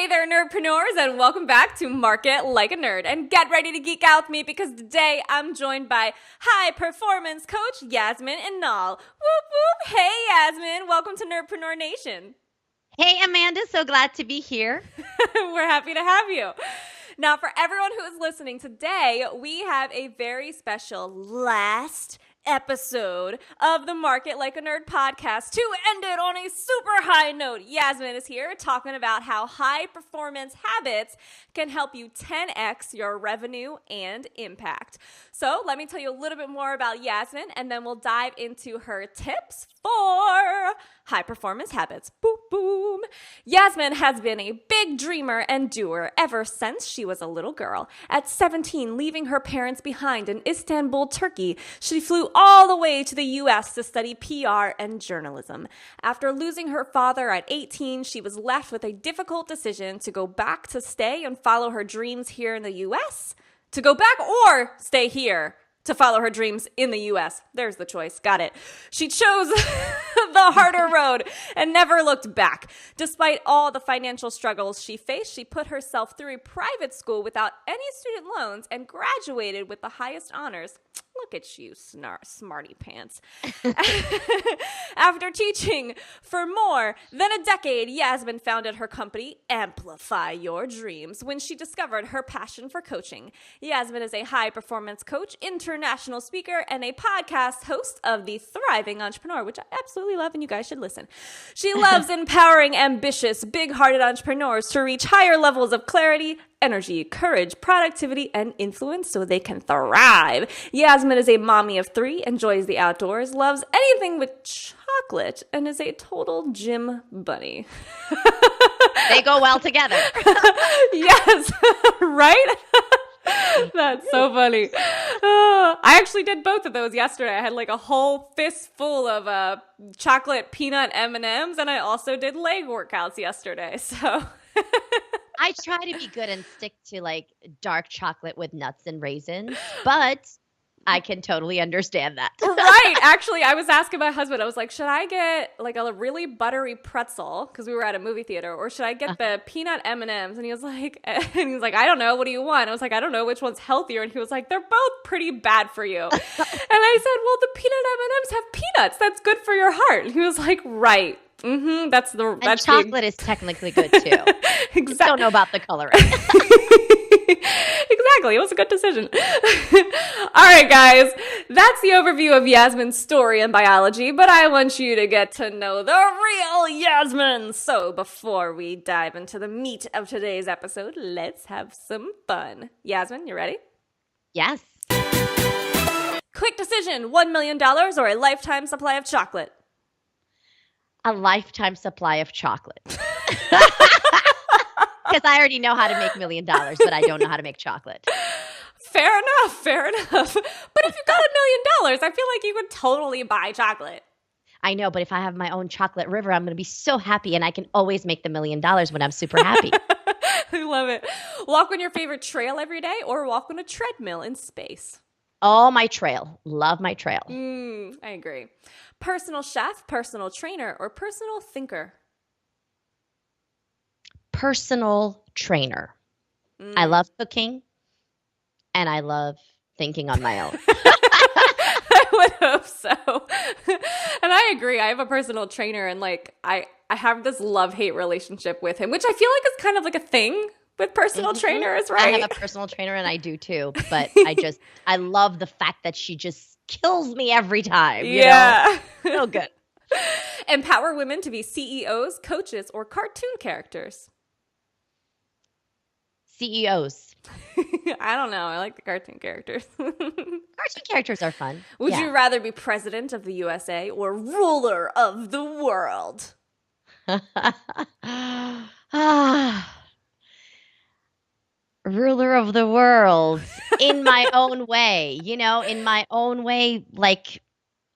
there, nerdpreneurs, and welcome back to Market Like a Nerd. And get ready to geek out with me because today I'm joined by high performance coach Yasemin Inal. Whoop whoop! Hey Yasemin, welcome to Nerdpreneur Nation. Hey Amanda, so glad to be here. We're happy to have you. Now, for everyone who is listening today, we have a very special last episode of the Market Like a Nerd podcast to end it on a super high note. Yasemin is here talking about how high performance habits can help you 10x your revenue and impact. So let me tell you a little bit more about Yasemin, and then we'll dive into her tips for high performance habits. Boom, boom. Yasemin has been a big dreamer and doer ever since she was a little girl. At 17, leaving her parents behind in Istanbul, Turkey, she flew all the way to the U.S. to study PR and journalism. After losing her father at 18, she was left with a difficult decision to go back to stay and follow her dreams here in the U.S., to go back or stay here to follow her dreams in the U.S. There's the choice. Got it. She chose the harder road and never looked back. Despite all the financial struggles she faced, she put herself through a private school without any student loans and graduated with the highest honors. Look at you, smarty pants. After teaching for more than a decade, Yasemin founded her company, Amplify Your Dreams, when she discovered her passion for coaching. Yasemin is a high-performance coach, international speaker, and a podcast host of The Thriving Entrepreneur, which I absolutely love, and you guys should listen. She loves empowering ambitious, big-hearted entrepreneurs to reach higher levels of clarity, energy, courage, productivity, and influence so they can thrive. Yasemin is a mommy of 3, enjoys the outdoors, loves anything with chocolate, and is a total gym bunny. They go well together. Yes, right? That's so funny. I actually did both of those yesterday. I had like a whole fistful of chocolate peanut M&Ms, and I also did leg workouts yesterday. So I try to be good and stick to like dark chocolate with nuts and raisins, but I can totally understand that. Right. Actually, I was asking my husband, I was like, should I get like a really buttery pretzel because we were at a movie theater, or should I get the peanut M&Ms? And he was like, I don't know. What do you want? I was like, I don't know which one's healthier. And he was like, they're both pretty bad for you. And I said, well, the peanut M&Ms have peanuts. That's good for your heart. And he was like, right. Mm-hmm. That's chocolate is technically good too. Exactly. Just don't know about the coloring. Exactly. It was a good decision. All right, guys. That's the overview of Yasemin's story and biology, but I want you to get to know the real Yasemin. So before we dive into the meat of today's episode, let's have some fun. Yasemin, you ready? Yes. Quick decision, $1 million or a lifetime supply of chocolate? A lifetime supply of chocolate. Because I already know how to make $1 million, but I don't know how to make chocolate. Fair enough. But if you got $1 million, I feel like you could totally buy chocolate. I know, but if I have my own chocolate river, I'm going to be so happy, and I can always make the $1 million when I'm super happy. I love it. Walk on your favorite trail every day or walk on a treadmill in space? Oh, my trail. Love my trail. I agree. Personal chef, personal trainer, or personal thinker? Personal trainer. I love cooking, and I love thinking on my own. I would hope so. And I agree. I have a personal trainer, and like I have this love-hate relationship with him, which I feel like is kind of like a thing with personal trainers, right? I have a personal trainer, and I do too. But I love the fact that she just kills me every time. You know? So good. Empower women to be CEOs, coaches, or cartoon characters? CEOs. I don't know. I like the cartoon characters. Cartoon characters are fun. Would you rather be president of the USA or ruler of the world? Ruler of the world in my own way, in my own way, like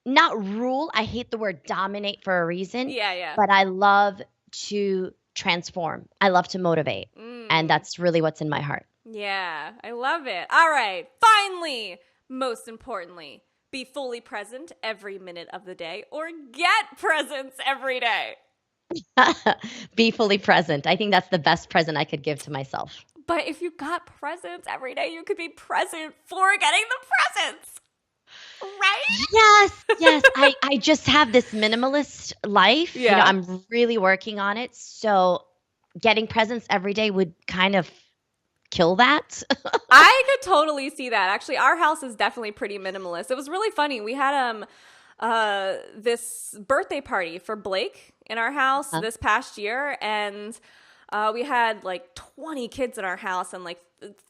not rule. I hate the word dominate for a reason. Yeah. But I love to transform. I love to motivate. And that's really what's in my heart. Yeah, I love it. All right. Finally, most importantly, be fully present every minute of the day or get presents every day. Be fully present. I think that's the best present I could give to myself. But if you got presents every day, you could be present for getting the presents, right? Yes, yes. I just have this minimalist life. Yeah. I'm really working on it. So getting presents every day would kind of kill that. I could totally see that. Actually, our house is definitely pretty minimalist. It was really funny. We had this birthday party for Blake in our house Huh? this past year, and we had like 20 kids in our house and like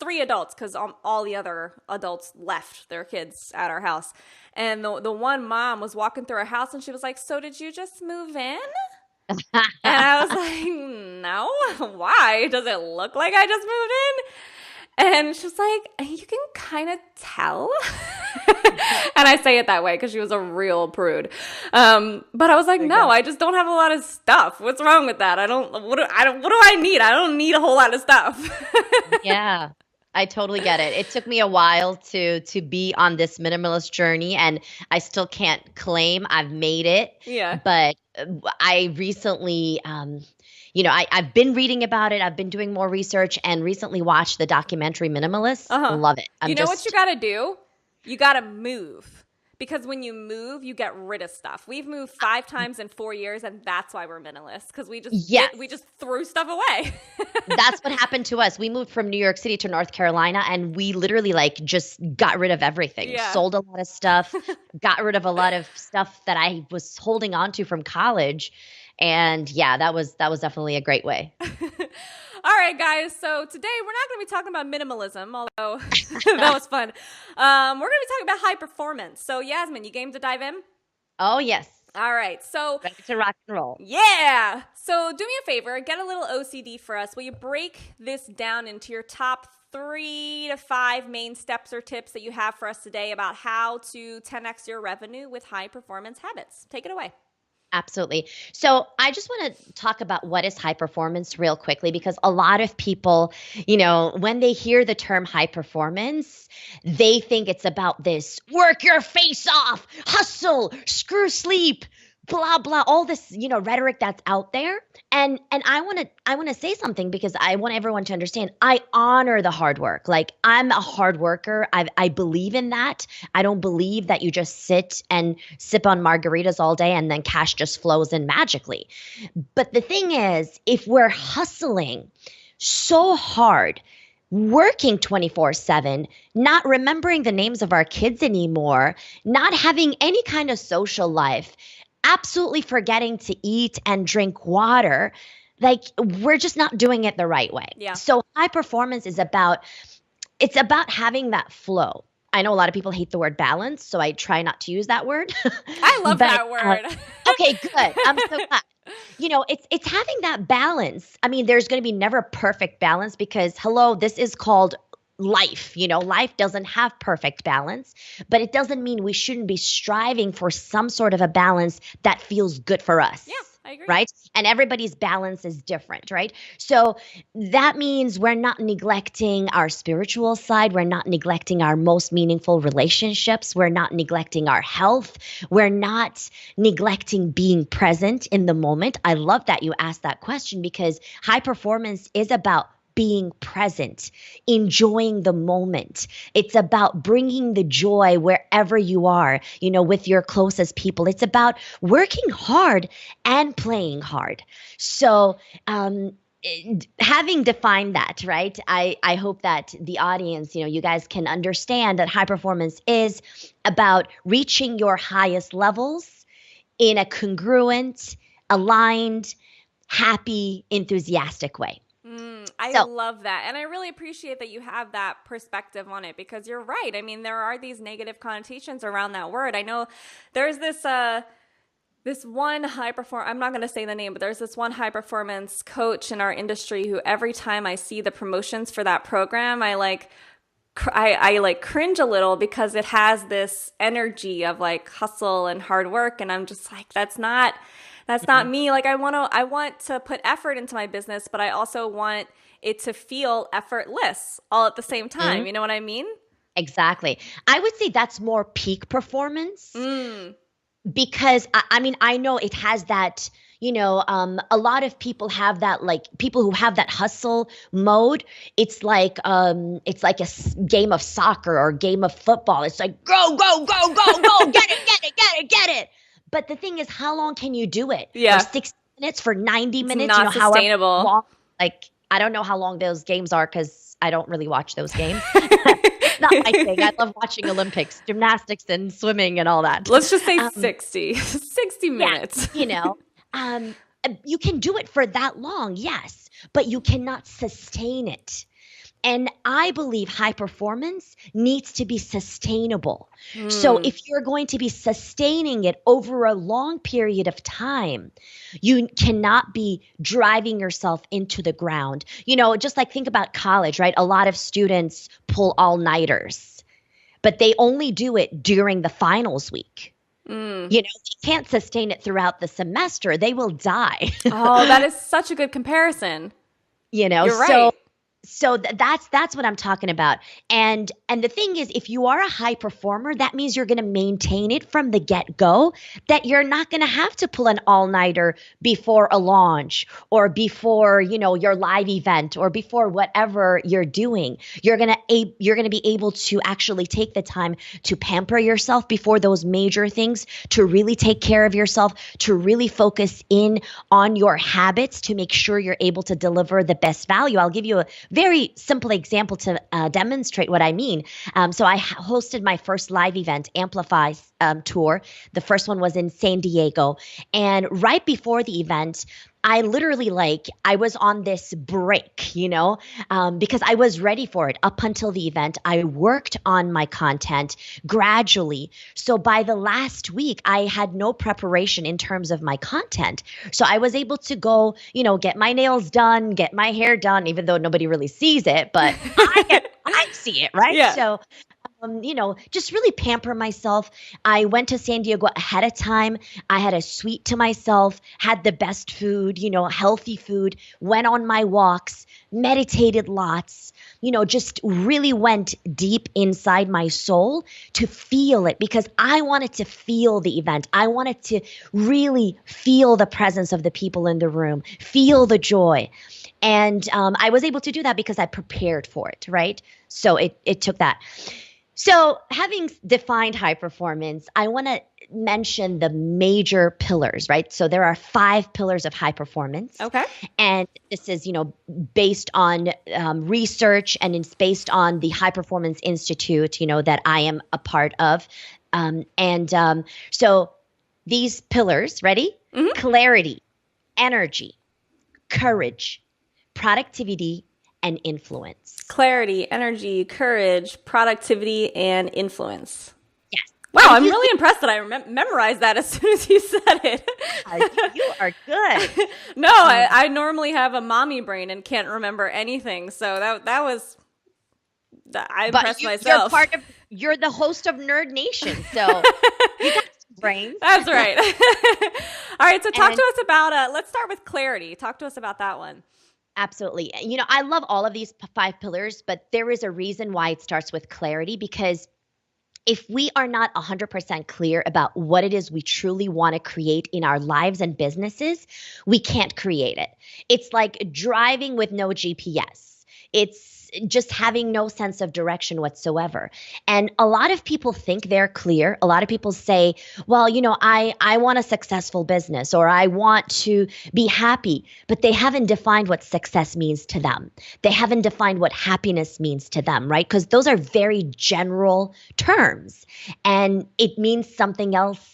three adults because all the other adults left their kids at our house. And the one mom was walking through our house and she was like, "So did you just move in?" And I was like, "No, why? Does it look like I just moved in?" And she was like, "You can kind of tell." And I say it that way because she was a real prude. But I was like, "No, Okay. I just don't have a lot of stuff. What's wrong with that? What do I need? I don't need a whole lot of stuff." Yeah, I totally get it. It took me a while to be on this minimalist journey, and I still can't claim I've made it. Yeah. But I recently, I've been reading about it. I've been doing more research, and recently watched the documentary Minimalist. Uh-huh. Love it. You I'm know what you just got to do? You got to move. Because when you move, you get rid of stuff. We've moved 5 times in 4 years, and that's why we're minimalist. Because yes. we just threw stuff away. That's what happened to us. We moved from New York City to North Carolina, and we literally like just got rid of everything. Yeah. Sold a lot of stuff, got rid of a lot of stuff that I was holding on to from college. And yeah, that was definitely a great way. All right, guys. So today we're not going to be talking about minimalism, although that was fun. We're going to be talking about high performance. So, Yasmin, you game to dive in? Oh yes. All right. So, Ready to rock and roll. yeah. So, do me a favor, get a little OCD for us. Will you break this down into your top 3 to 5 main steps or tips that you have for us today about how to 10x your revenue with high performance habits? Take it away. Absolutely. So I just want to talk about what is high performance real quickly, because a lot of people, when they hear the term high performance, they think it's about this work your face off, hustle, screw sleep, blah blah, all this, rhetoric that's out there. And I want to say something, because I want everyone to understand I honor the hard work. Like, I'm a hard worker. I believe in that. I don't believe that you just sit and sip on margaritas all day and then cash just flows in magically. But the thing is, if we're hustling so hard, working 24/7, not remembering the names of our kids anymore, not having any kind of social life, absolutely forgetting to eat and drink water, like, we're just not doing it the right way. Yeah. So high performance is it's about having that flow. I know a lot of people hate the word balance, so I try not to use that word. I love But that word. okay, good. I'm so glad. It's having that balance. I mean, there's going to be never perfect balance, because hello, this is called life. Life doesn't have perfect balance, but it doesn't mean we shouldn't be striving for some sort of a balance that feels good for us. Yeah, I agree. Right? And everybody's balance is different, right? So that means we're not neglecting our spiritual side. We're not neglecting our most meaningful relationships. We're not neglecting our health. We're not neglecting being present in the moment. I love that you asked that question, because high performance is about being present, enjoying the moment. It's about bringing the joy wherever you are, with your closest people. It's about working hard and playing hard. So, having defined that, right, I hope that the audience, you guys can understand that high performance is about reaching your highest levels in a congruent, aligned, happy, enthusiastic way. I So, love that. And I really appreciate that you have that perspective on it, because you're right. I mean, there are these negative connotations around that word. I know there's this one high perform I'm not going to say the name, but there's this one high performance coach in our industry who, every time I see the promotions for that program, I like cringe a little, because it has this energy of like hustle and hard work, and I'm just like, that's not me. Like, I want to put effort into my business, but I also want it to feel effortless all at the same time. mhm, You know what I mean? exactly. I would say that's more peak performance, Mm. because I mean, I know it has that, A lot of people have that, like people who have that hustle mode. It's like game of soccer or game of football. It's like go, go, go, go, go, get it, get it, get it, get it. But the thing is, how long can you do it? For Yeah. 60 minutes, for 90 It's minutes, not however sustainable. long. Like, I don't know how long those games are because I don't really watch those games. Not my thing. I love watching Olympics, gymnastics, and swimming and all that. Let's just say 60 minutes. You can do it for that long, yes, but you cannot sustain it. And I believe high performance needs to be sustainable. So if you're going to be sustaining it over a long period of time, you cannot be driving yourself into the ground. Just like think about college, right? A lot of students pull all-nighters, but they only do it during the finals week. They can't sustain it throughout the semester. They will die. Oh, that is such a good comparison. You're right. So that's what I'm talking about. And the thing is, if you are a high performer, that means you're going to maintain it from the get-go, that you're not going to have to pull an all-nighter before a launch or before, your live event or before whatever you're doing. You're going to be able to actually take the time to pamper yourself before those major things, to really take care of yourself, to really focus in on your habits to make sure you're able to deliver the best value. I'll give you a very simple example to demonstrate what I mean. So I hosted my first live event, Amplify tour. The first one was in San Diego. And right before the event, I literally I was on this break, because I was ready for it. Up until the event, I worked on my content gradually. So by the last week, I had no preparation in terms of my content. So I was able to go, get my nails done, get my hair done, even though nobody really sees it, but I see it, right? Yeah. So just really pamper myself. I went to San Diego ahead of time. I had a suite to myself, had the best food, healthy food, went on my walks, meditated lots, just really went deep inside my soul to feel it because I wanted to feel the event. I wanted to really feel the presence of the people in the room, feel the joy. And I was able to do that because I prepared for it, right? So it took that. So having defined high performance, I want to mention the major pillars, right? So there are 5 pillars of high performance. Okay. And this is, based on research, and it's based on the High Performance Institute, that I am a part of. So these pillars, ready? Mm-hmm. Clarity, energy, courage, productivity, and influence. Clarity, energy, courage, productivity, and influence. Yes. Wow, I'm really impressed that I memorized that as soon as you said it. You are good. No, I normally have a mommy brain and can't remember anything. So that was, I impressed myself. You're the host of Nerd Nation, so you got some brains. That's right. All right, so talk to us about, let's start with clarity. Talk to us about that one. Absolutely. I love all of these 5 pillars, but there is a reason why it starts with clarity, because if we are not 100% clear about what it is we truly want to create in our lives and businesses, we can't create it. It's like driving with no GPS. It's just having no sense of direction whatsoever. And a lot of people think they're clear. A lot of people say, well, I want a successful business, or I want to be happy, but they haven't defined what success means to them. They haven't defined what happiness means to them, right? Because those are very general terms, and it means something else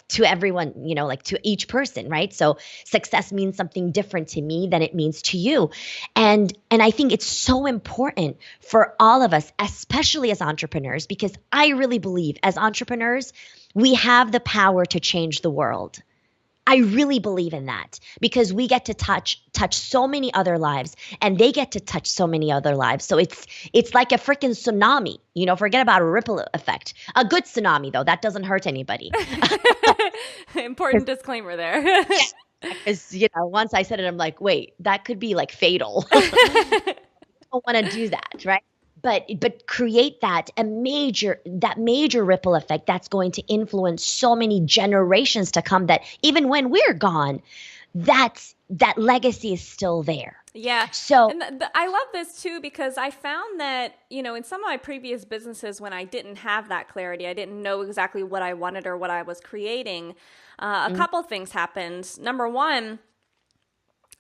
to everyone, to each person, right? So success means something different to me than it means to you. And I think it's so important for all of us, especially as entrepreneurs, because I really believe as entrepreneurs, we have the power to change the world. I really believe in that, because we get to touch so many other lives, and they get to touch so many other lives. So it's like a freaking tsunami, forget about a ripple effect. A good tsunami, though, that doesn't hurt anybody. Important disclaimer there. Because, once I said it, I'm like, wait, that could be fatal. I don't want to do that, right? but create that major ripple effect that's going to influence so many generations to come, that even when we're gone, that legacy is still there. Yeah. So, And I love this too, because I found that, in some of my previous businesses, when I didn't have that clarity, I didn't know exactly what I wanted or what I was creating, a couple things happened. Number one,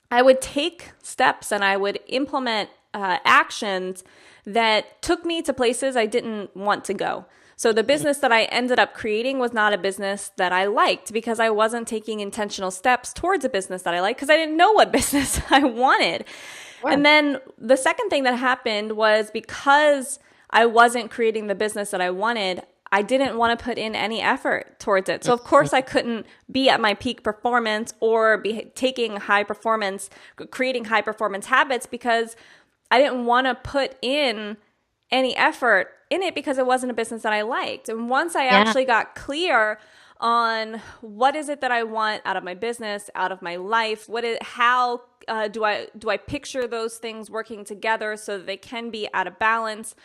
I would take steps and I would implement actions that took me to places I didn't want to go. So the business that I ended up creating was not a business that I liked, because I wasn't taking intentional steps towards a business that I liked, because I didn't know what business I wanted. sure. And then the second thing that happened was, because I wasn't creating the business that I wanted, I didn't want to put in any effort towards it. So of course I couldn't be at my peak performance or be taking creating high performance habits, because I didn't want to put in any effort in it, because it wasn't a business that I liked. And once I actually got clear on what is it that I want out of my business, out of my life, how do I picture those things working together so that they can be out of balance,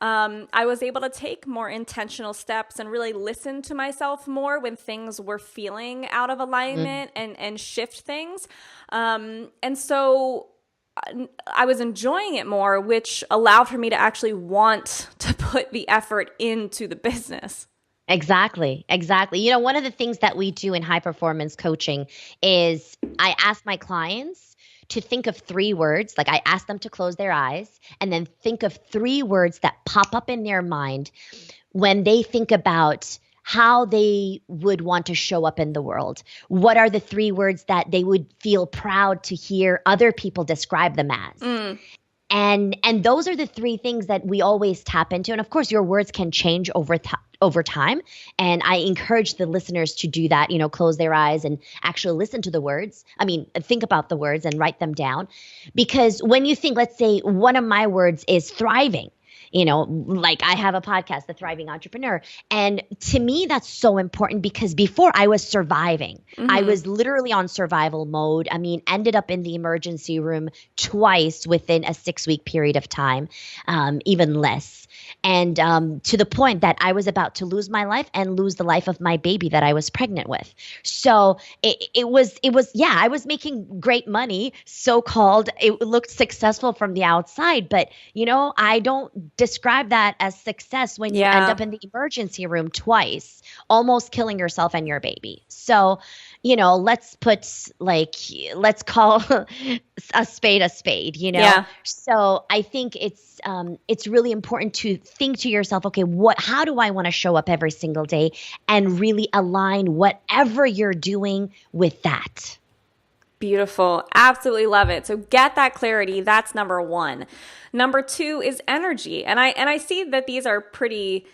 I was able to take more intentional steps and really listen to myself more when things were feeling out of alignment, and shift things. And so I was enjoying it more, which allowed for me to actually want to put the effort into the business. Exactly. Exactly. One of the things that we do in high performance coaching is I ask my clients to think of 3 words. Like, I ask them to close their eyes and then think of 3 words that pop up in their mind when they think about how they would want to show up in the world. What are the 3 words that they would feel proud to hear other people describe them as? And those are the 3 things that we always tap into. And of course, your words can change over time. And I encourage the listeners to do that, close their eyes and actually listen to the words. I mean, think about the words and write them down. Because when you think, let's say one of my words is thriving. Like, I have a podcast, The Thriving Entrepreneur. And to me, that's so important, because before I was surviving. I was literally on survival mode. I mean, ended up in the emergency room twice within a 6-week period of time, even less. And to the point that I was about to lose my life and lose the life of my baby that I was pregnant with. So it was, I was making great money, so-called. It looked successful from the outside, but I don't describe that as success when you end up in the emergency room twice, almost killing yourself and your baby. So, let's call a spade, Yeah. So I think it's really important to think to yourself, okay, how do I want to show up every single day, and really align whatever you're doing with that. Beautiful. Absolutely love it. So get that clarity. That's number one. Number 2 is energy. And I see that these are pretty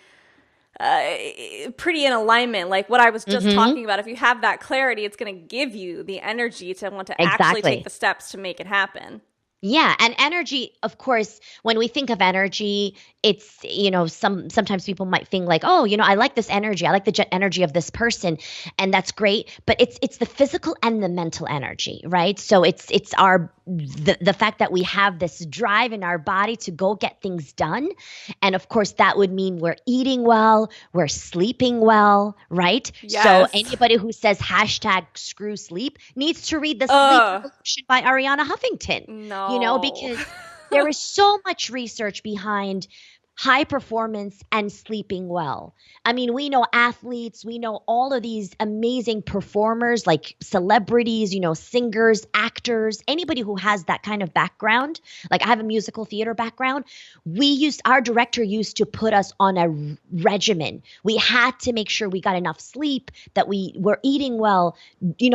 in alignment. Like what I was just talking about. If you have that clarity, it's going to give you the energy to want to actually take the steps to make it happen. Yeah. And energy, of course, when we think of energy, it's, sometimes people might think like, oh, I like this energy. I like the jet energy of this person. And that's great. But it's the physical and the mental energy, right? So it's the fact that we have this drive in our body to go get things done. And of course, that would mean we're eating well, we're sleeping well, right? Yes. So anybody who says #screw sleep needs to read The Sleep Revolution by Ariana Huffington. No. Because there is so much research behind high performance and sleeping well. I mean, we know athletes, we know all of these amazing performers like celebrities, singers, actors, anybody who has that kind of background. Like, I have a musical theater background. Our director used to put us on a regimen. We had to make sure we got enough sleep, that we were eating well,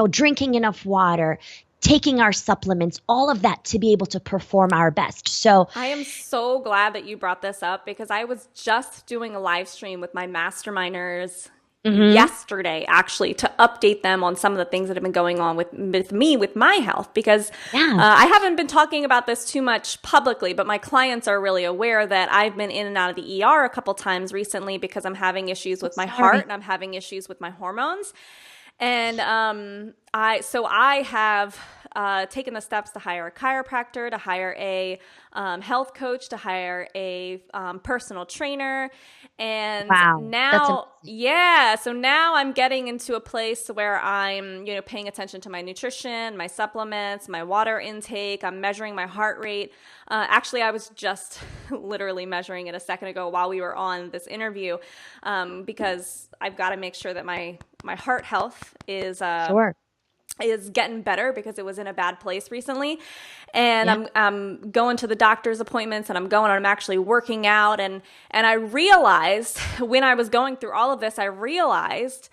drinking enough water, taking our supplements, all of that to be able to perform our best. So I am so glad that you brought this up, because I was just doing a live stream with my masterminders yesterday, actually, to update them on some of the things that have been going on with me, with my health, because I haven't been talking about this too much publicly, but my clients are really aware that I've been in and out of the ER a couple times recently because I'm having issues with my heart and I'm having issues with my hormones. And I have taken the steps to hire a chiropractor, to hire a health coach, to hire a personal trainer. And Wow. That's now, amazing. yeah, so now I'm getting into a place where I'm, paying attention to my nutrition, my supplements, my water intake. I'm measuring my heart rate. Actually, I was just literally measuring it a second ago while we were on this interview, because I've got to make sure that my heart health Sure. is getting better because it was in a bad place recently. And Yeah. I'm going to the doctor's appointments, and I'm actually working out. And I realized when I was going through all of this, I realized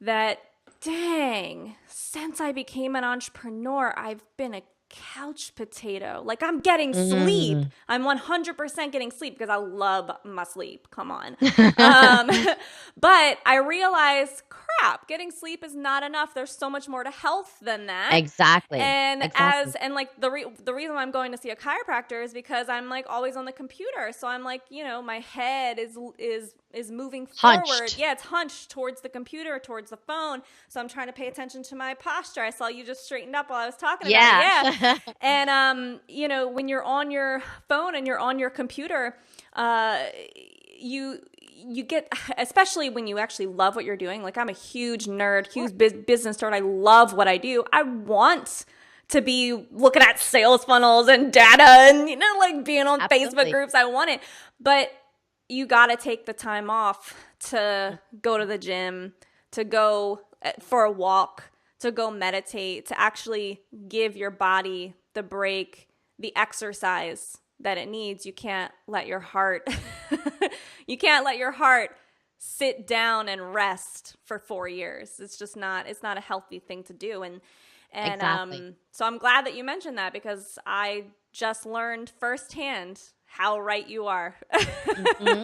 that, dang, since I became an entrepreneur, I've been a couch potato. Like, I'm getting sleep. Mm. I'm 100% getting sleep because I love my sleep. Come on. Um, but I realized, crap, getting sleep is not enough. There's so much more to health than that. Exactly. And Exactly. like the reason why I'm going to see a chiropractor is because I'm like always on the computer. So I'm like, my head is moving forward. Hunched. Yeah, it's hunched towards the computer, towards the phone. So I'm trying to pay attention to my posture. I saw you just straightened up while I was talking about it. Yeah. Yeah. And when you're on your phone and you're on your computer, you get, especially when you actually love what you're doing. Like, I'm a huge nerd, huge business nerd. I love what I do. I want to be looking at sales funnels and data and, like being on Facebook Absolutely. groups. I want it. But you got to take the time off to go to the gym, to go for a walk, to go meditate, to actually give your body the break, the exercise that it needs. You can't let your heart you can't let your heart sit down and rest for 4 years. It's not a healthy thing to do. And Exactly. so I'm glad that you mentioned that, because I just learned firsthand how right you are. Hmm.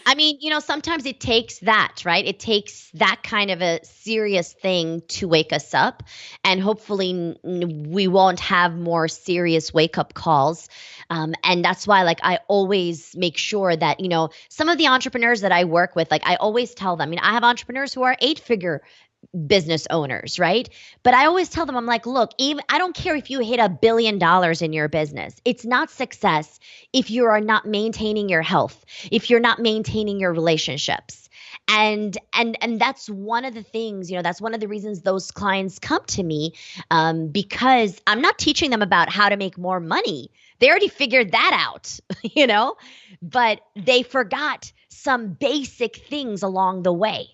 I mean, sometimes it takes that, right? It takes that kind of a serious thing to wake us up. And hopefully, we won't have more serious wake up calls. And that's why, like, I always make sure that, some of the entrepreneurs that I work with, like, I always tell them, I have entrepreneurs who are 8-figure business owners, right? But I always tell them, I'm like, look, even I don't care if you hit $1 billion in your business. It's not success if you are not maintaining your health, if you're not maintaining your relationships. And that's one of the things, that's one of the reasons those clients come to me, because I'm not teaching them about how to make more money. They already figured that out, but they forgot some basic things along the way.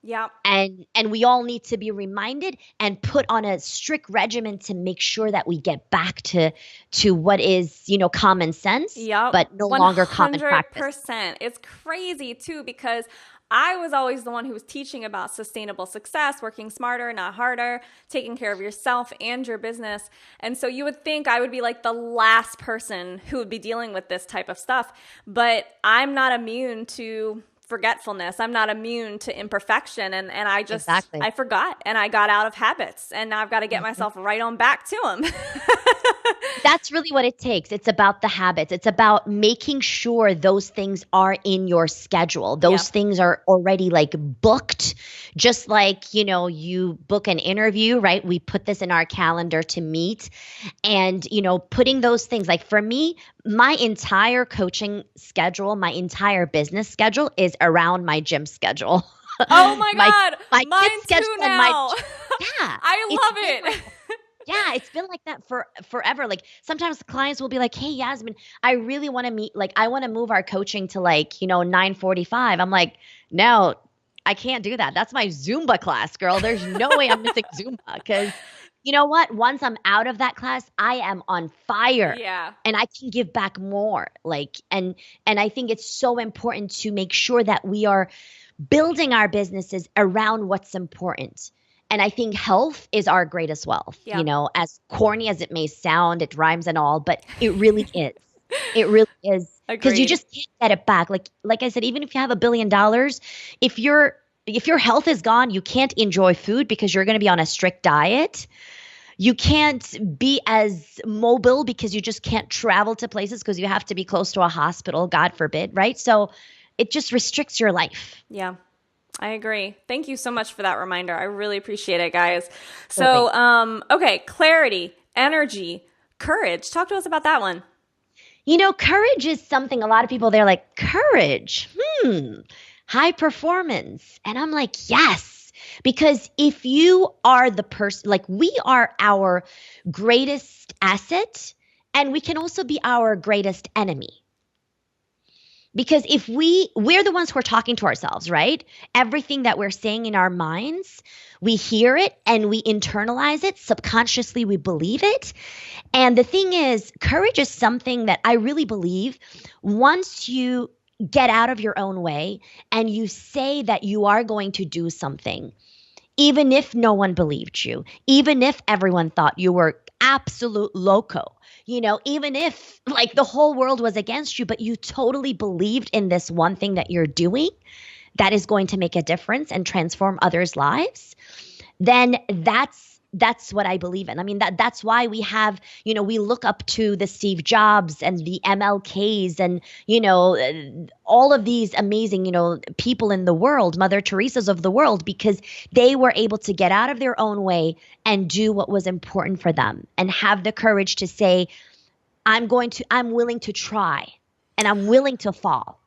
Yeah. And we all need to be reminded and put on a strict regimen to make sure that we get back to what is, common sense, Yep. but no longer common practice. 100%. It's crazy too, because I was always the one who was teaching about sustainable success, working smarter, not harder, taking care of yourself and your business. And so you would think I would be like the last person who would be dealing with this type of stuff, but I'm not immune to forgetfulness. I'm not immune to imperfection. And Exactly. I forgot, and I got out of habits, and now I've got to get Mhm. myself right on back to them. That's really what it takes. It's about the habits. It's about making sure those things are in your schedule. Yeah. Those things are already like booked, just like, you book an interview, right? We put this in our calendar to meet. And, putting those things, like for me, my entire coaching schedule, my entire business schedule is around my gym schedule. Oh my my God. my kids Mine schedule too and my now. yeah, I it's love been like it. yeah, it's been like that for forever. Like sometimes the clients will be like, "Hey, Yasmin, I really want to meet. Like, I want to move our coaching to 9:45." I'm like, "No, I can't do that. That's my Zumba class, girl. There's no way I'm missing Zumba because you know what? Once I'm out of that class, I am on fire." Yeah. And I can give back more. And I think it's so important to make sure that we are building our businesses around what's important. And I think health is our greatest wealth, Yeah. as corny as it may sound, it rhymes and all, but it really is. It really is because you Agreed. just can't get it back. Like I said, even if you have $1 billion, if your health is gone, you can't enjoy food because you're going to be on a strict diet. You can't be as mobile because you just can't travel to places because you have to be close to a hospital, God forbid, right? So it just restricts your life. Yeah. I agree. Thank you so much for that reminder. I really appreciate it, guys. So, okay, clarity, energy, courage. Talk to us about that one. Courage is something a lot of people, they're like, courage, high performance. And I'm like, yes, because if you are the person, like we are our greatest asset, and we can also be our greatest enemy. Because if we're the ones who are talking to ourselves, right? Everything that we're saying in our minds, we hear it and we internalize it. Subconsciously, we believe it. And the thing is, courage is something that I really believe once you get out of your own way and you say that you are going to do something, even if no one believed you, even if everyone thought you were absolute loco, even if like the whole world was against you, but you totally believed in this one thing that you're doing that is going to make a difference and transform others' lives, then that's what I believe in. I mean, that's why we have, we look up to the Steve Jobs and the MLKs and, all of these amazing, people in the world, Mother Teresa's of the world, because they were able to get out of their own way and do what was important for them and have the courage to say, I'm willing to try and I'm willing to fall.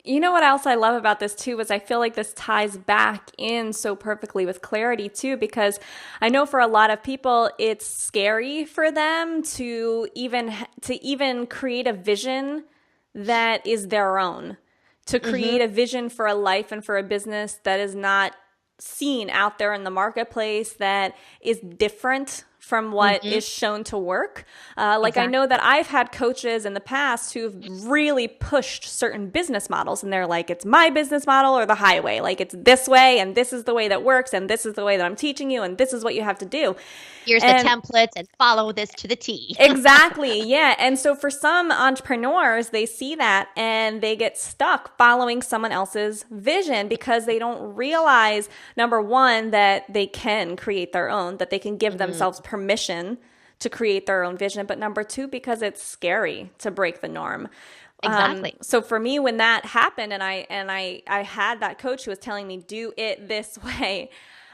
You know what else I love about this too is I feel like this ties back in so perfectly with clarity too, because I know for a lot of people it's scary for them to even create a vision that is their own, to create a vision for a life and for a business that is not seen out there in the marketplace, that is different from what is shown to work. Exactly. I know that I've had coaches in the past who've really pushed certain business models and they're like, it's my business model or the highway. Like it's this way and this is the way that works and this is the way that I'm teaching you and this is what you have to do. Here's the templates and follow this to the T. Exactly. Yeah. And so for some entrepreneurs, they see that and they get stuck following someone else's vision because they don't realize, number one, that they can create their own, that they can give themselves permission to create their own vision. But number two, because it's scary to break the norm. Exactly. So for me, when that happened and I had that coach who was telling me, do it this way,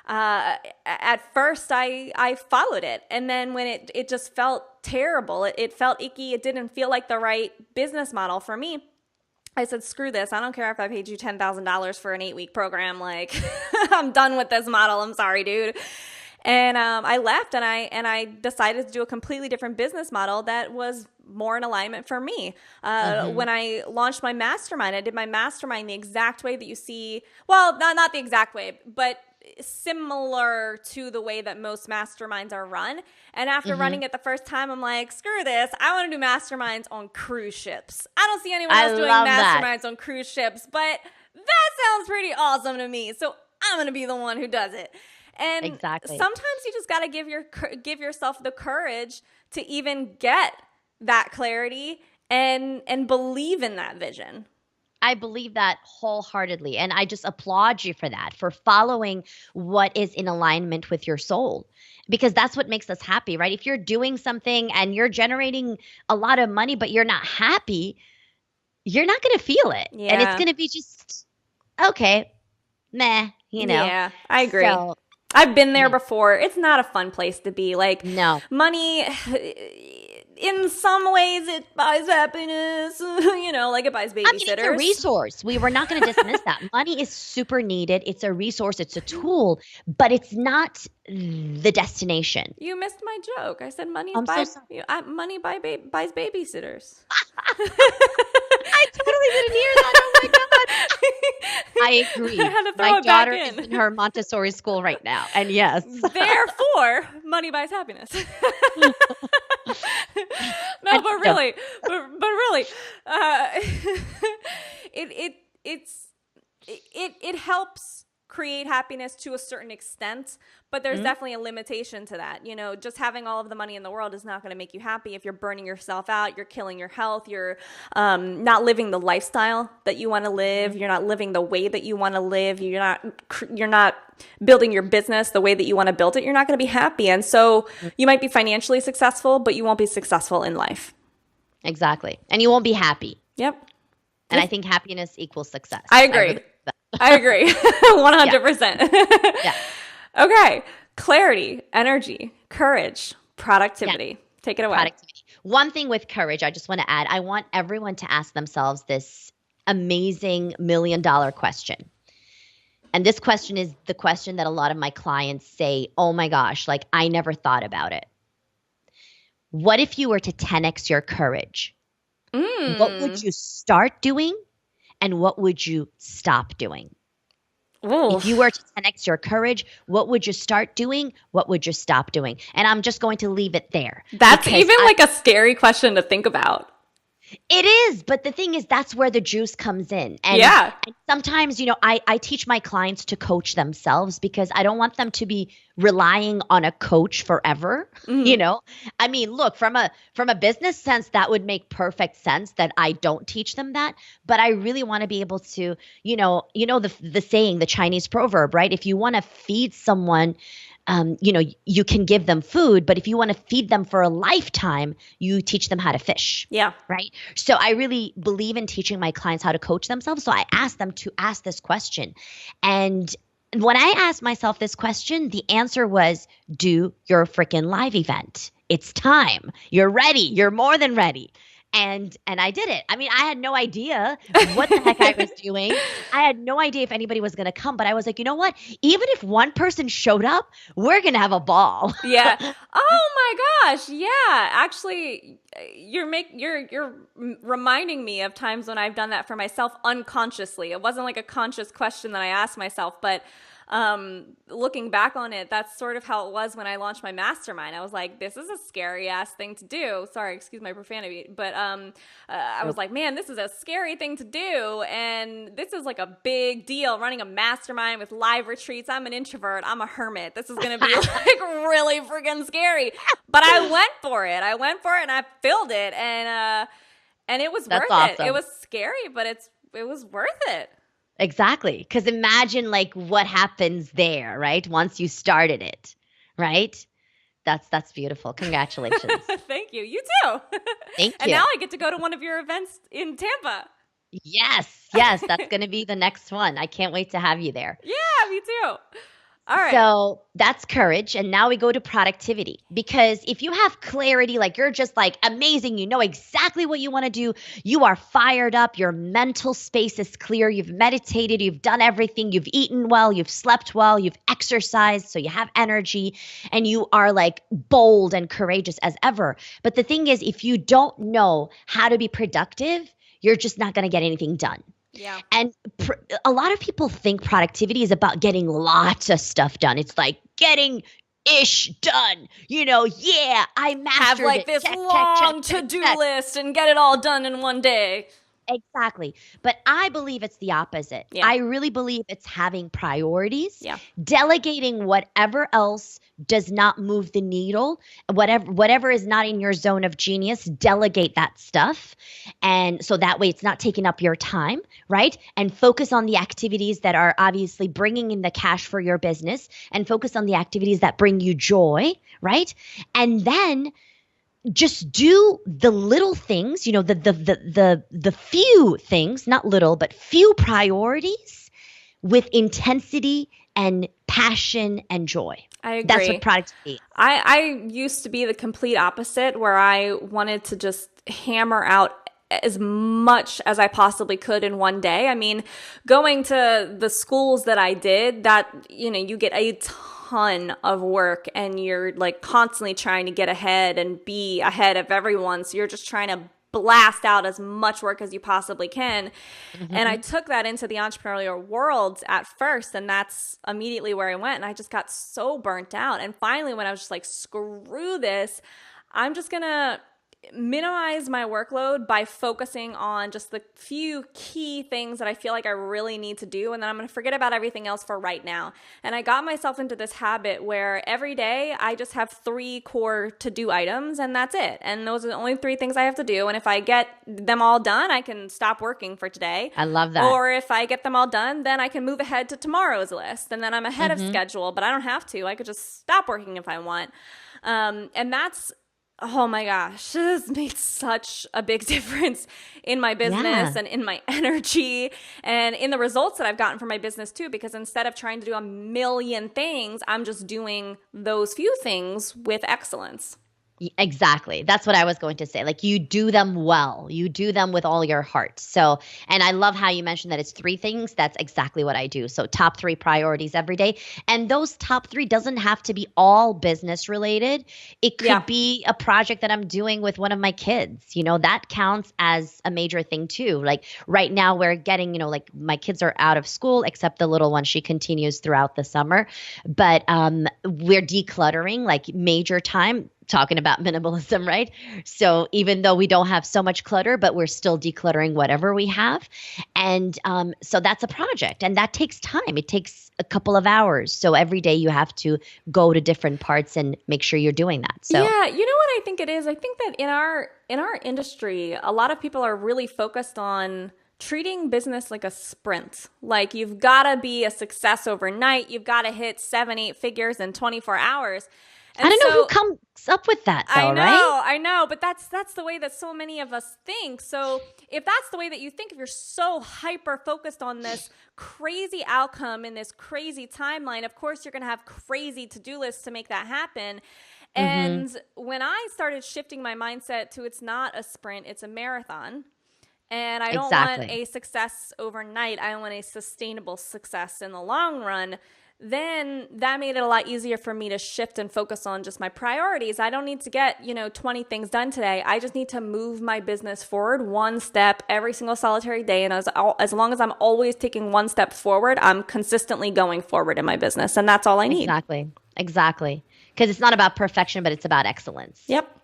at first I followed it. And then when it just felt terrible, it felt icky. It didn't feel like the right business model for me. I said, screw this. I don't care if I paid you $10,000 for an 8-week program. Like I'm done with this model. I'm sorry, dude. And I left and I decided to do a completely different business model that was more in alignment for me. When I launched my mastermind, I did my mastermind the exact way that you see. Well, not the exact way, but similar to the way that most masterminds are run. And after running it the first time, I'm like, screw this. I want to do masterminds on cruise ships. I don't see anyone else doing masterminds on cruise ships, but that sounds pretty awesome to me. So I'm going to be the one who does it. And sometimes you just got to give yourself the courage to even get that clarity and believe in that vision. I believe that wholeheartedly. And I just applaud you for that, for following what is in alignment with your soul, because that's what makes us happy, right? If you're doing something and you're generating a lot of money, but you're not happy, you're not going to feel it. Yeah. And it's going to be just, okay, meh, Yeah, I agree. So, I've been there before. It's not a fun place to be. Like, no. Money, in some ways, it buys happiness. Like it buys babysitters. I mean, it's a resource. We were not going to dismiss that. Money is super needed. It's a resource. It's a tool, but it's not the destination. You missed my joke. I said money buys babysitters. I totally didn't hear that. Oh my God. I agree. I had to throw my it daughter back in. is in her Montessori school right now. And yes. Therefore, money buys happiness. No, but really, it helps create happiness to a certain extent, but there's definitely a limitation to that. Just having all of the money in the world is not going to make you happy if you're burning yourself out, you're killing your health, you're not living the lifestyle that you want to live, you're not living the way that you want to live, you're not building your business the way that you want to build it, you're not going to be happy. And so you might be financially successful, but you won't be successful in life. Exactly. And you won't be happy. Yep. And I think happiness equals success. I agree. I agree. Yeah. 100%. Yeah. Okay. Clarity, energy, courage, Yeah. productivity. Take it away. Productivity. One thing with courage, I just want to add, I want everyone to ask themselves this amazing $1 million question. And this question is the question that a lot of my clients say, oh my gosh, like I never thought about it. What if you were to 10x your courage? What would Mm. you start doing and what would you stop doing? Ooh. If you were to 10x your courage, what would you start doing? What would you stop doing? And I'm just going to leave it there That's because even like a scary question to think about. it is, but the thing is, that's where the juice comes in. Yeah. And sometimes, I teach my clients to coach themselves because I don't want them to be relying on a coach forever. You Mhm. know, I mean, look, from a business sense, that would make perfect sense that I don't teach them that. But I really want to be able to, the saying, the Chinese proverb, right? If you want to feed someone, you can give them food, but if you want to feed them for a lifetime, you teach them how to fish. Yeah. Right. So I really believe in teaching my clients how to coach themselves. So I asked them to ask this question. And when I asked myself this question, the answer was do your freaking live event. It's time. You're ready. You're more than ready. And I did it. I mean, I had no idea what the heck I was doing. I had no idea if anybody was going to come, but I was like, you know what? Even if one person showed up, we're going to have a ball. Yeah. Oh my gosh. Yeah. Actually, you're reminding me of times when I've done that for myself unconsciously. It wasn't like a conscious question that I asked myself, but looking back on it, that's sort of how it was when I launched my mastermind. I was like, this is a scary ass thing to do. Sorry, excuse my profanity, but I was like, man, this is a scary thing to do, and this is like a big deal. Running a mastermind with live retreats. I'm an introvert. I'm a hermit. This is gonna be like really freaking scary. But I went for it. And I filled it, and it was That's worth it. It awesome. was scary, but it was worth it. Exactly. Because imagine like what happens there, right? Once you started it, right? That's beautiful. Congratulations. Thank you. You too. Thank And you. now I get to go to one of your events in Tampa. Yes, yes, that's going to be the next one. I can't wait to have you there. Yeah, me too. All right. So that's courage. And now we go to productivity. Because if you have clarity, like you're just like amazing, you know exactly what you want to do, you are fired up, your mental space is clear, you've meditated, you've done everything, you've eaten well, you've slept well, you've exercised, so you have energy, and you are like bold and courageous as ever. But the thing is, if you don't know how to be productive, you're just not going to get anything done. Yeah. And a lot of people think productivity is about getting lots of stuff done. It's like getting ish done. Yeah, I Have mastered like it. this Check, check, check, long check, to-do check. list and get it all done in one day. Exactly. But I believe it's the opposite. Yeah. I really believe it's having priorities, Yeah. delegating whatever else does not move the needle, whatever is not in your zone of genius, delegate that stuff. And so that way it's not taking up your time, right? And focus on the activities that are obviously bringing in the cash for your business and focus on the activities that bring you joy, right? And then just do the little things, the few things, not little, but few priorities with intensity and passion and joy. I That's what agree. productivity is. I used to be the complete opposite, where I wanted to just hammer out as much as I possibly could in one day. I mean, going to the schools that I did, that, you get a ton of work and you're like constantly trying to get ahead and be ahead of everyone. So you're just trying to blast out as much work as you possibly can. And I Mhm. took that into the entrepreneurial world at first, and that's immediately where I went. And I just got so burnt out. And finally, when I was just like, screw this, I'm just going to minimize my workload by focusing on just the few key things that I feel like I really need to do. And then I'm going to forget about everything else for right now. And I got myself into this habit where every day I just have 3 core to-do items, and that's it. And those are the only 3 things I have to do. And if I get them all done, I can stop working for today. I love that. Or if I get them all done, then I can move ahead to tomorrow's list. And then I'm ahead of Mhm. schedule, but I don't have to. I could just stop working if I want. And that's Oh my gosh, this has made such a big difference in my business Yeah. and in my energy and in the results that I've gotten from my business too. Because instead of trying to do a million things, I'm just doing those few things with excellence. Exactly. That's what I was going to say. Like you do them well. You do them with all your heart. So, and I love how you mentioned that it's three things. That's exactly what I do. So, top three priorities every day. And those top three doesn't have to be all business related. It Yeah. could be a project that I'm doing with one of my kids. That counts as a major thing too. Like right now we're getting, like my kids are out of school except the little one, she continues throughout the summer. But we're decluttering like major time talking about minimalism, right? So even though we don't have so much clutter, but we're still decluttering whatever we have. And so that's a project and that takes time. It takes a couple of hours. So every day you have to go to different parts and make sure you're doing that. So Yeah, you know what I think it is? I think that in our industry, a lot of people are really focused on treating business like a sprint. Like you've got to be a success overnight. You've got to hit 7, 8 figures in 24 hours. I And don't know who so comes up with that though, right? I know, but that's the way that so many of us think. So if that's the way that you think, if you're so hyper focused on this crazy outcome in this crazy timeline, of course you're going to have crazy to-do lists to make that happen. Mm-hmm. And when I started shifting my mindset to it's not a sprint, it's a marathon. And I don't want Exactly. a success overnight. I want a sustainable success in the long run. Then that made it a lot easier for me to shift and focus on just my priorities. I don't need to get, 20 things done today. I just need to move my business forward one step every single solitary day. And as long as I'm always taking one step forward, I'm consistently going forward in my business. And that's all I need. Exactly. Exactly. Because it's not about perfection, but it's about excellence. Yep.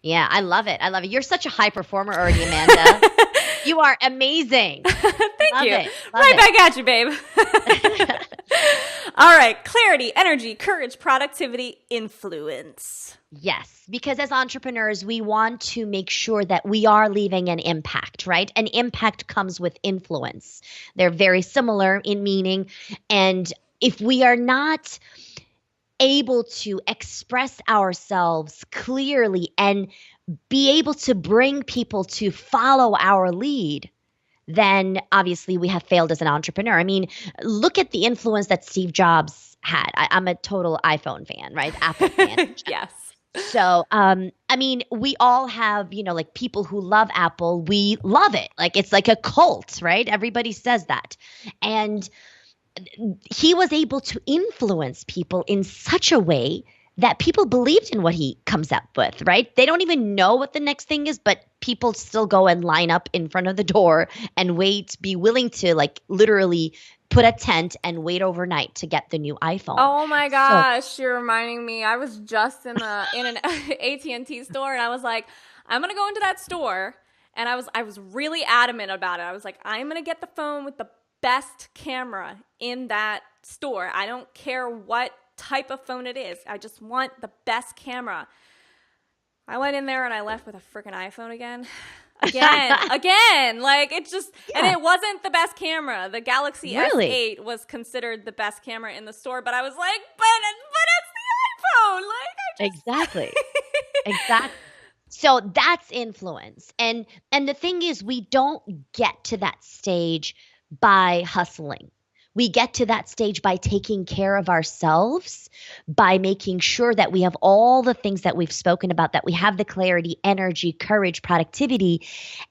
Yeah, I love it. I love it. You're such a high performer already, Amanda. You are amazing. Thank Love you. it. Love Right it. back at you, babe. All right. Clarity, energy, courage, productivity, influence. Yes, because as entrepreneurs, we want to make sure that we are leaving an impact, right? An impact comes with influence. They're very similar in meaning. And if we are not able to express ourselves clearly and be able to bring people to follow our lead, then obviously we have failed as an entrepreneur. I mean, look at the influence that Steve Jobs had. I'm a total iPhone fan, right? Apple fan. Yes. So, I mean, we all have, like people who love Apple, we love it. Like it's like a cult, right? Everybody says that. And he was able to influence people in such a way that people believed in what he comes up with, right? They don't even know what the next thing is, but people still go and line up in front of the door and wait, be willing to like literally put a tent and wait overnight to get the new iPhone. Oh my So, gosh, you're reminding me. I was just in an AT&T store and I was like, I'm going to go into that store, and I was really adamant about it. I was like, I'm going to get the phone with the best camera in that store. I don't care what type of phone it is. I just want the best camera. I went in there and I left with a freaking iPhone again. Again. Like it just, and yeah, it wasn't the best camera. The Galaxy really. S8 was considered the best camera in the store, but I was like, but it's the iPhone. Like I Exactly. just, Exactly. So that's influence. And the thing is we don't get to that stage by hustling. We get to that stage by taking care of ourselves, by making sure that we have all the things that we've spoken about, that we have the clarity, energy, courage, productivity.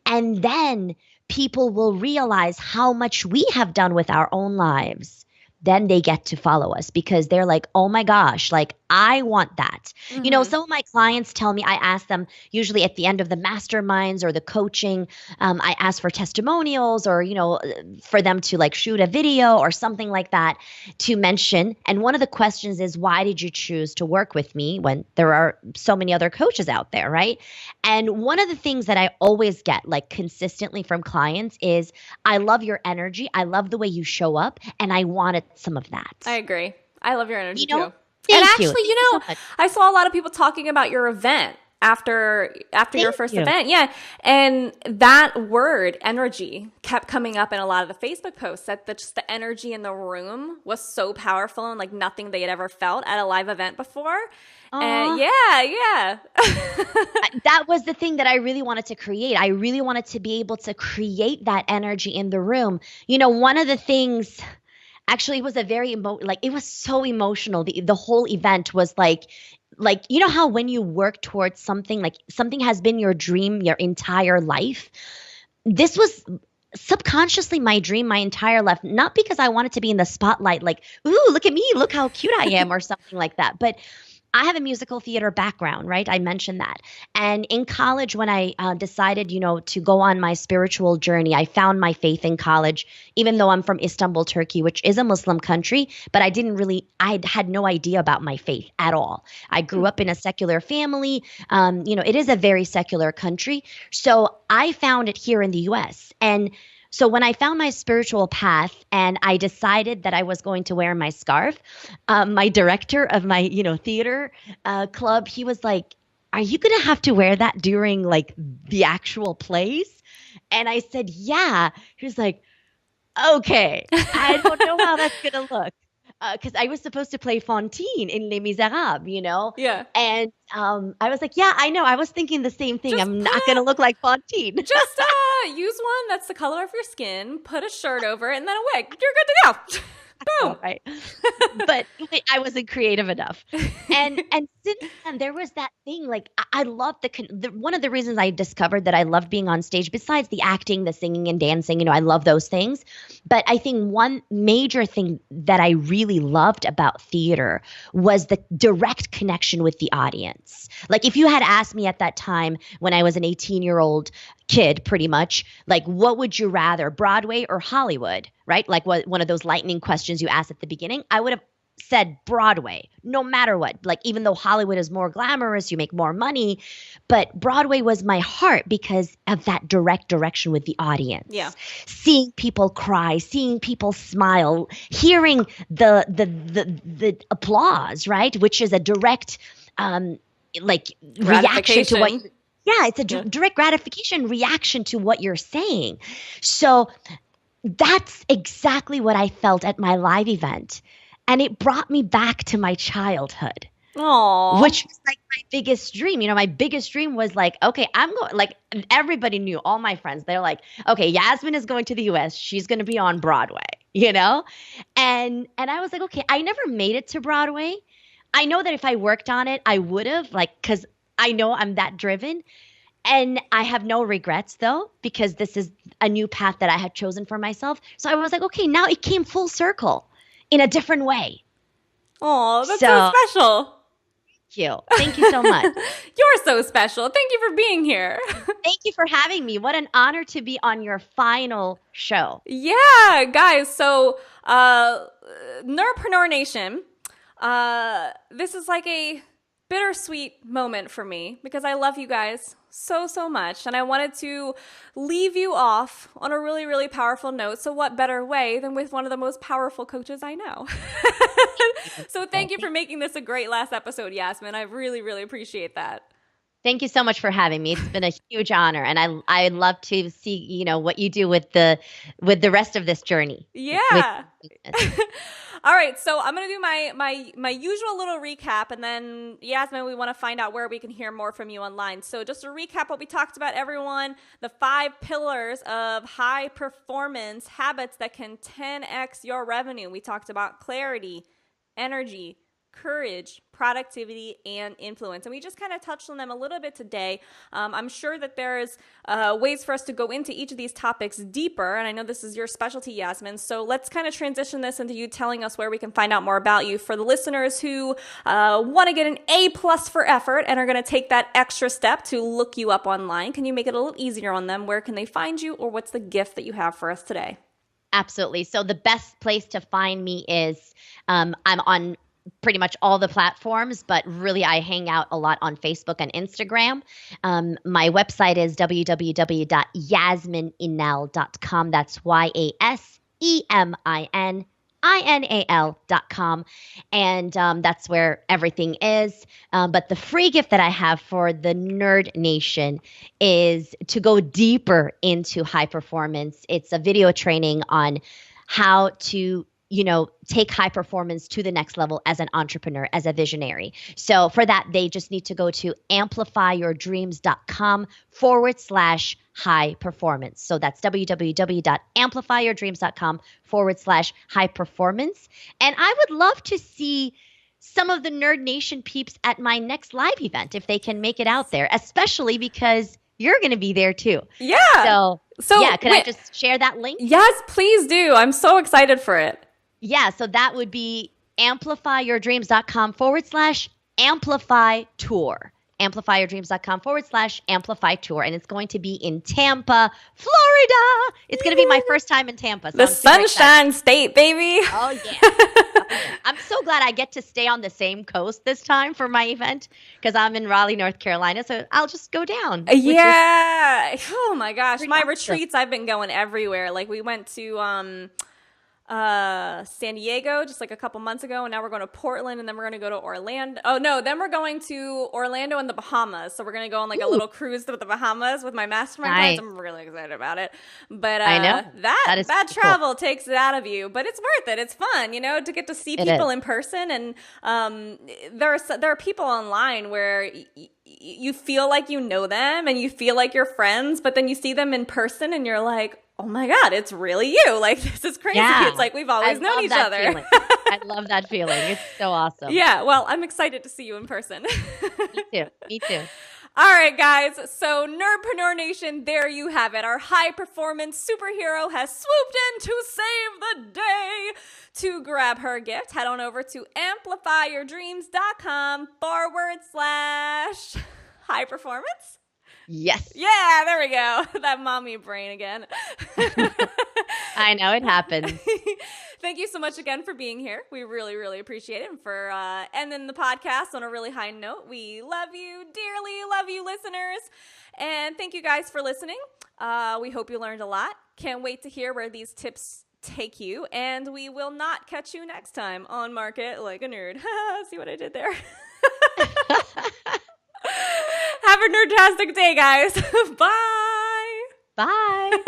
And then people will realize how much we have done with our own lives. Then they get to follow us because they're like, oh my gosh, like I want that. mm-hmm. Some of my clients tell me, I ask them usually at the end of the masterminds or the coaching, I ask for testimonials or, for them to like shoot a video or something like that to mention. And one of the questions is, why did you choose to work with me when there are so many other coaches out there, right? And one of the things that I always get like consistently from clients is, I love your energy. I love the way you show up and I wanted some of that. I agree. I love your energy You know, too. And thank you. actually, Thank you so much. I saw a lot of people talking about your event. after your Thank first you. event. Yeah. And that word energy kept coming up in a lot of the Facebook posts, that just the energy in the room was so powerful and like nothing they had ever felt at a live event before. And Aw. yeah. That was the thing that I really wanted to create. I really wanted to be able to create that energy in the room. One of the things actually it was a very like it was so emotional. The whole event was like how when you work towards something, like something has been your dream your entire life. This was subconsciously my dream my entire life, not because I wanted to be in the spotlight, like, ooh, look at me, look how cute I am, or something like that. But I have a musical theater background, right? I mentioned that. And in college, when I decided, to go on my spiritual journey, I found my faith in college, even though I'm from Istanbul, Turkey, which is a Muslim country, but I had no idea about my faith at all. I grew up in a secular family. It is a very secular country. So I found it here in the US. And so when I found my spiritual path and I decided that I was going to wear my scarf, my director of my, theater club, he was like, "Are you going to have to wear that during like the actual plays?" And I said, "Yeah." He was like, "Okay, I don't know how that's going to look." Because I was supposed to play Fantine in Les Miserables, Yeah. and I was like, "Yeah, I know. I was thinking the same thing. Just I'm put not going to look like Fantine." just use one that's the color of your skin, put a shirt over it, and then a wig. You're good to go. Oh, Boom. right. But I wasn't creative enough. And since then there was that thing, like I love one of the reasons I discovered that I loved being on stage, besides the acting, the singing and dancing, I love those things. But I think one major thing that I really loved about theater was the direct connection with the audience. Like if you had asked me at that time when I was an 18-year-old kid, pretty much, like, what would you rather, Broadway or Hollywood, right? Like one of those lightning questions you asked at the beginning, I would have said Broadway, no matter what. Like, even though Hollywood is more glamorous, you make more money, but Broadway was my heart because of that direct direction with the audience. Yeah. Seeing people cry, seeing people smile, hearing the applause, right? Which is a direct like reaction to what. Yeah, it's a direct gratification reaction to what you're saying. So that's exactly what I felt at my live event. And it brought me back to my childhood. Aww. Which was like my biggest dream. My biggest dream was like, okay, I'm going, like, everybody knew, all my friends, they're like, okay, Yasmin is going to the US. She's going to be on Broadway, And I was like, okay, I never made it to Broadway. I know that if I worked on it, I would have, like, because I know I'm that driven. And I have no regrets, though, because this is a new path that I had chosen for myself. So I was like, okay, now it came full circle in a different way. Oh, that's so special. Thank you so much. You're so special. Thank you for being here. Thank you for having me. What an honor to be on your final show. Yeah, guys. So, Nerdpreneur Nation, this is like a bittersweet moment for me because I love you guys so much, and I wanted to leave you off on a really, really powerful note. So what better way than with one of the most powerful coaches I know? So thank you for making this a great last episode, Yasemin. I really, really appreciate that. Thank you so much for having me. It's been a huge honor, and I love to see what you do with the rest of this journey. Yeah. All right, so I'm gonna do my usual little recap, and then Yasemin, we want to find out where we can hear more from you online. So just to recap what we talked about, everyone: the 5 pillars of high performance habits that can 10x your revenue. We talked about clarity, energy, courage, productivity, and influence. And we just kind of touched on them a little bit today. I'm sure that there's ways for us to go into each of these topics deeper. And I know this is your specialty, Yasemin. So let's kind of transition this into you telling us where we can find out more about you. For the listeners who want to get an A+ for effort and are going to take that extra step to look you up online, can you make it a little easier on them? Where can they find you, or what's the gift that you have for us today? Absolutely. So the best place to find me is I'm on pretty much all the platforms, but really I hang out a lot on Facebook and Instagram. My website is www.yasmininal.com. That's YASEMIN Inal.com. And that's where everything is. But the free gift that I have for the Nerd Nation is to go deeper into high performance. It's a video training on how to take high performance to the next level as an entrepreneur, as a visionary. So for that, they just need to go to amplifyyourdreams.com/high performance. So that's www.amplifyyourdreams.com/high performance. And I would love to see some of the Nerd Nation peeps at my next live event if they can make it out there, especially because you're going to be there too. Yeah. So yeah, could I just share that link? Yes, please do. I'm so excited for it. Yeah, so that would be amplifyyourdreams.com/amplify tour. Amplifyyourdreams.com/amplify tour. And it's going to be in Tampa, Florida. It's going to be my first time in Tampa. So the Sunshine State, baby. Oh, yeah. I'm so glad I get to stay on the same coast this time for my event because I'm in Raleigh, North Carolina. So I'll just go down. Yeah. Oh, my gosh. My awesome. retreats, I've been going everywhere. Like we went to San Diego just like a couple months ago, and now we're going to Portland, and then we're going to go to Orlando. Oh no, then we're going to Orlando and the Bahamas. So we're going to go on like a little cruise to the Bahamas with my mastermind clients. I'm really excited about it. But I know that is bad cool. Travel takes it out of you, but it's worth it. It's fun, to get to see people in person. And there are people online where you feel like you know them and you feel like you're friends, but then you see them in person and you're like, oh my God, it's really you. Like, this is crazy. Yeah. It's like we've always known each other. I love that feeling. It's so awesome. Yeah, well, I'm excited to see you in person. Me too. All right, guys. So, Nerdpreneur Nation, there you have it. Our high-performance superhero has swooped in to save the day. To grab her gift, head on over to amplifyyourdreams.com/high performance. Yes. Yeah, there we go. That mommy brain again. I know, it happens. Thank you so much again for being here. We really, really appreciate it. And for ending the podcast on a really high note, we love you dearly. Love you, listeners. And thank you guys for listening. We hope you learned a lot. Can't wait to hear where these tips take you. And we will not catch you next time on Market Like a Nerd. See what I did there? Have a nerdtastic day, guys. Bye. Bye.